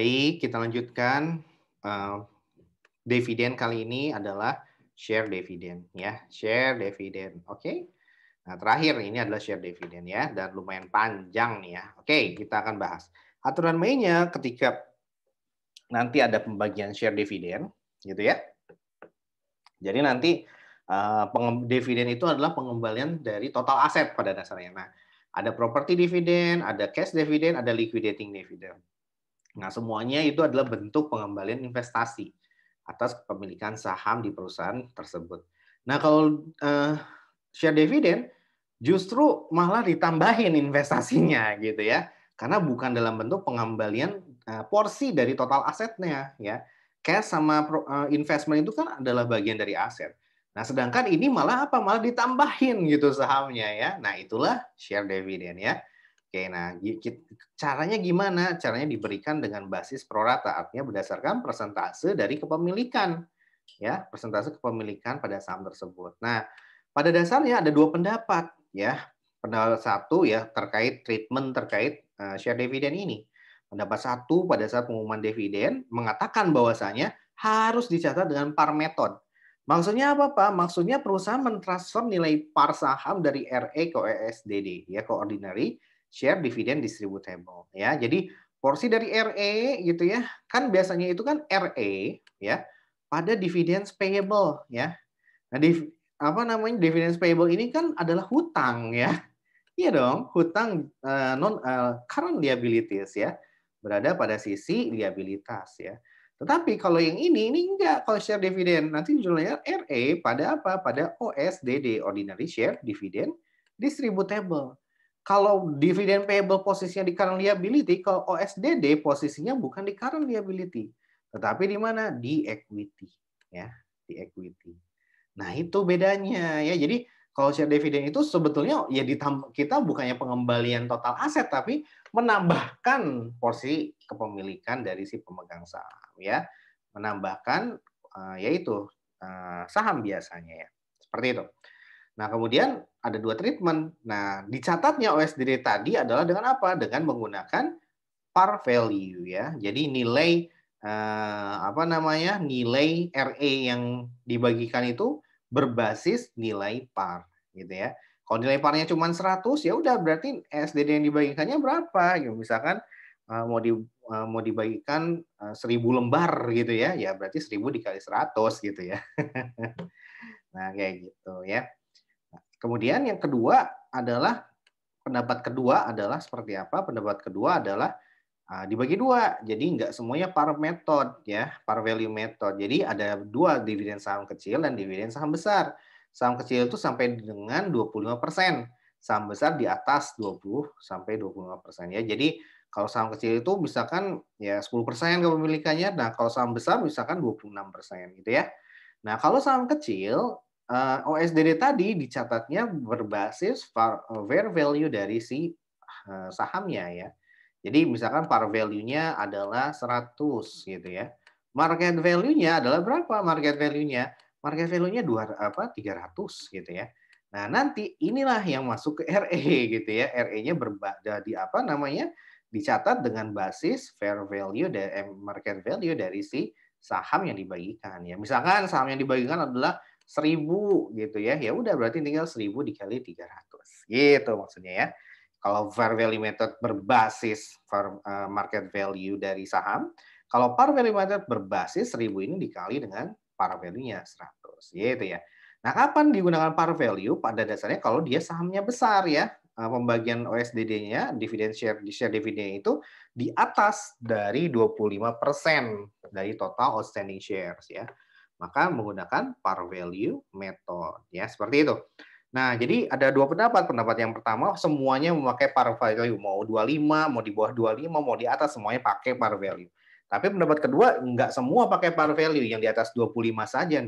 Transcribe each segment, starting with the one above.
Baik, kita lanjutkan. Eh, Dividen kali ini adalah share dividen ya, share dividen. Oke. Nah, terakhir ini adalah share dividen ya dan lumayan panjang nih ya. Oke, kita akan bahas. Aturan mainnya ketika nanti ada pembagian share dividen gitu ya. Jadi nanti dividen itu adalah pengembalian dari total aset pada dasarnya. Nah, ada property dividen, ada cash dividen, ada liquidating dividen. Nah, semuanya itu adalah bentuk pengembalian investasi atas kepemilikan saham di perusahaan tersebut. Nah, kalau share dividen justru malah ditambahin investasinya gitu ya. Karena bukan dalam bentuk pengembalian porsi dari total asetnya ya. Cash sama investment itu kan adalah bagian dari aset. Nah, sedangkan ini malah apa? Malah ditambahin gitu sahamnya ya. Nah, itulah share dividend ya. Oke, nah caranya gimana? Caranya diberikan dengan basis prorata, artinya berdasarkan persentase dari kepemilikan, ya, persentase kepemilikan pada saham tersebut. Nah, pada dasarnya ada dua pendapat, ya. Pendapat satu ya terkait treatment terkait share dividen ini. Pendapat satu pada saat pengumuman dividen mengatakan bahwasanya harus dicatat dengan par method. Maksudnya apa, Pak? Maksudnya perusahaan mentransfer nilai par saham dari RE ke OSDD, ya, ke ordinary share dividend distributable ya. Jadi porsi dari RE gitu ya. Kan biasanya itu kan RE ya pada dividends payable ya. Nah, apa namanya? Dividends payable ini kan adalah hutang ya. Iya dong, hutang non current liabilities ya. Berada pada sisi liabilitas ya. Tetapi kalau yang ini enggak, kalau share dividend nanti judulnya RE pada apa? Pada OSDD, ordinary share dividend distributable. Kalau dividen payable posisinya di current liability, kalau OSDD posisinya bukan di current liability, tetapi di mana? Di equity, ya, di equity. Nah, itu bedanya ya. Jadi kalau share dividend itu sebetulnya ya kita bukannya pengembalian total aset tapi menambahkan porsi kepemilikan dari si pemegang saham ya. Menambahkan yaitu saham biasanya ya. Seperti itu. Nah, kemudian ada dua treatment. Nah, dicatatnya OSDD tadi adalah dengan apa? Dengan menggunakan par value ya. Jadi nilai apa namanya? Nilai RE yang dibagikan itu berbasis nilai par gitu ya. Kalau nilai parnya cuma 100 ya udah berarti SDD yang dibagikannya berapa gitu. Misalkan mau dibagikan 1000 lembar gitu ya. Ya berarti 1000 dikali 100 gitu ya. Nah, kayak gitu ya. Kemudian yang kedua adalah pendapat kedua adalah seperti apa? Pendapat kedua adalah dibagi dua, jadi nggak semuanya par method ya, par value method. Jadi ada dua, dividen saham kecil dan dividen saham besar. Saham kecil itu sampai dengan 25%, saham besar di atas 20 sampai 25% ya. Jadi kalau saham kecil itu misalkan ya 10% kepemilikannya, nah kalau saham besar misalkan 26% gitu ya. Nah kalau saham kecil OSDD tadi dicatatnya berbasis fair value dari si sahamnya ya. Jadi misalkan par value-nya adalah 100 gitu ya. Market value-nya adalah berapa market value-nya? Market value-nya 300 gitu ya. Nah, nanti inilah yang masuk ke RE gitu ya. RE-nya di apa namanya? Dicatat dengan basis fair value dari market value dari si saham yang dibagikan ya. Misalkan saham yang dibagikan adalah 1000 gitu ya. Ya udah berarti tinggal 1000 dikali 300. Gitu maksudnya ya. Kalau fair value method berbasis market value dari saham, kalau par value method berbasis 1000 ini dikali dengan par value-nya 100, gitu ya. Nah, kapan digunakan par value? Pada dasarnya kalau dia sahamnya besar ya, pembagian OSDD-nya, dividend share dividend itu di atas dari 25% dari total outstanding shares ya. Maka menggunakan par value method ya, seperti itu. Nah, jadi ada dua pendapat. Pendapat yang pertama, semuanya memakai par value. Mau 25, mau di bawah 25, mau di atas, semuanya pakai par value. Tapi pendapat kedua, enggak semua pakai par value. Yang di atas 25 saja yang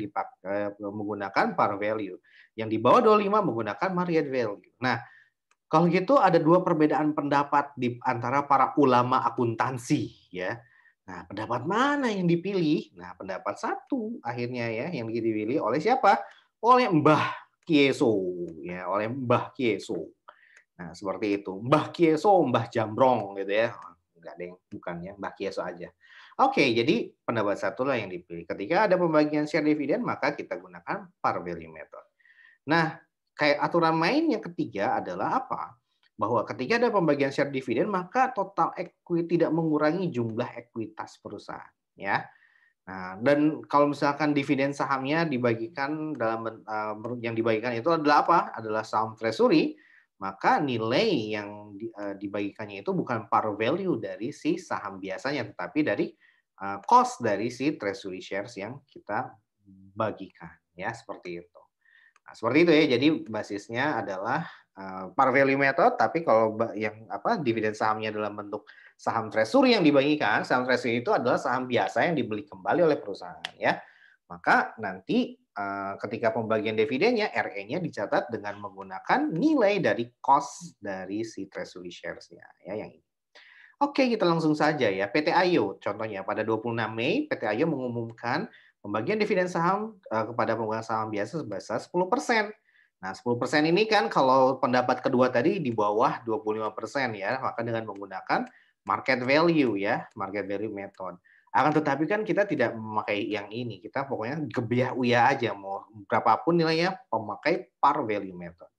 menggunakan par value. Yang di bawah 25 menggunakan market value. Nah, kalau gitu ada dua perbedaan pendapat di antara para ulama akuntansi. Ya. Nah, pendapat mana yang dipilih? Nah, pendapat satu akhirnya ya, yang dipilih oleh siapa? Oleh Mbah Kieso ya, oleh Mbah Kieso. Nah, seperti itu. Mbah Kieso, Mbah Jambrong gitu ya. Nggak ada yang bukan ya, Mbah Kieso aja. Oke, jadi pendapat satu lah yang dipilih. Ketika ada pembagian share dividen, maka kita gunakan par value method. Nah, kayak aturan main yang ketiga adalah apa? Bahwa ketika ada pembagian share dividen, maka total equity tidak mengurangi jumlah ekuitas perusahaan, ya. Nah, dan kalau misalkan dividen sahamnya dibagikan yang dibagikan itu adalah apa? Adalah saham treasury, maka nilai yang dibagikannya itu bukan par value dari si saham biasanya, tetapi dari cost dari si treasury shares yang kita bagikan, ya seperti itu. Nah, seperti itu ya. Jadi basisnya adalah par value method, tapi kalau yang dividen sahamnya dalam bentuk saham treasury yang dibagikan, saham treasury itu adalah saham biasa yang dibeli kembali oleh perusahaan ya. Maka nanti ketika pembagian dividennya RE-nya dicatat dengan menggunakan nilai dari cost dari si treasury shares-nya ya yang ini. Oke, kita langsung saja ya. PT Ayo contohnya pada 26 Mei PT Ayo mengumumkan pembagian dividen saham kepada pemegang saham biasa sebesar 10%. Nah, 10% ini kan kalau pendapat kedua tadi di bawah 25% ya, maka dengan menggunakan market value ya, market value method. Akan tetapi kan kita tidak memakai yang ini, kita pokoknya gebiah-uya aja, mau berapapun nilainya pemakai par value method.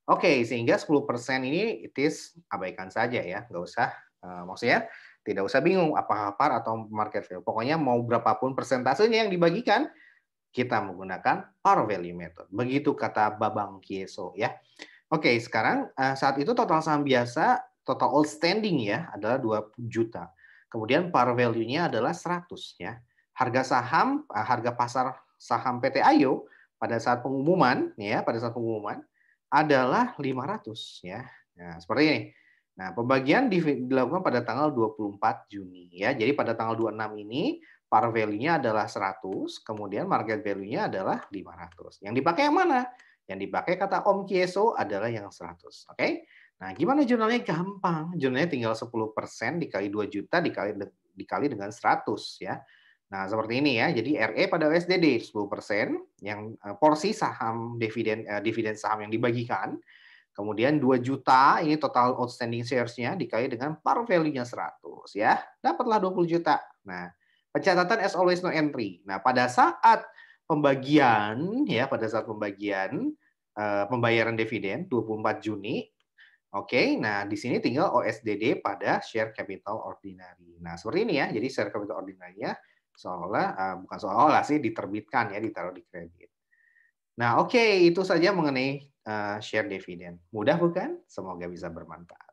Oke, sehingga 10% ini it is abaikan saja ya, nggak usah, maksudnya tidak usah bingung apakah par atau market value. Pokoknya mau berapapun persentasenya yang dibagikan, kita menggunakan par value method. Begitu kata Babang Kieso ya. Oke, sekarang saat itu total saham biasa, total outstanding ya adalah 20 juta. Kemudian par value-nya adalah 100 ya. Harga saham, harga pasar saham PT Ayo pada saat pengumuman adalah 500 ya. Nah, seperti ini. Nah, pembagian dilakukan pada tanggal 24 Juni ya. Jadi pada tanggal 26 ini par value-nya adalah 100, kemudian market value-nya adalah 500. Yang dipakai yang mana? Yang dipakai kata Om Kieso adalah yang 100. Oke? Nah, gimana jurnalnya? Gampang. Jurnalnya tinggal 10% dikali 2 juta dikali dengan 100 ya. Nah, seperti ini ya. Jadi RE pada USDD 10% yang porsi saham dividen saham yang dibagikan. Kemudian 2 juta ini total outstanding shares-nya dikali dengan par value-nya 100 ya. Dapatlah 20 juta. Nah, pencatatan as always no entry. Nah, pada saat pembagian pembayaran dividen 24 Juni. Oke, nah di sini tinggal OSDD pada share capital ordinary. Nah, seperti ini ya. Jadi share capital ordinary-nya bukan seolah-olah sih diterbitkan ya, ditaruh di kredit. Nah, oke, itu saja mengenai share dividen. Mudah bukan? Semoga bisa bermanfaat.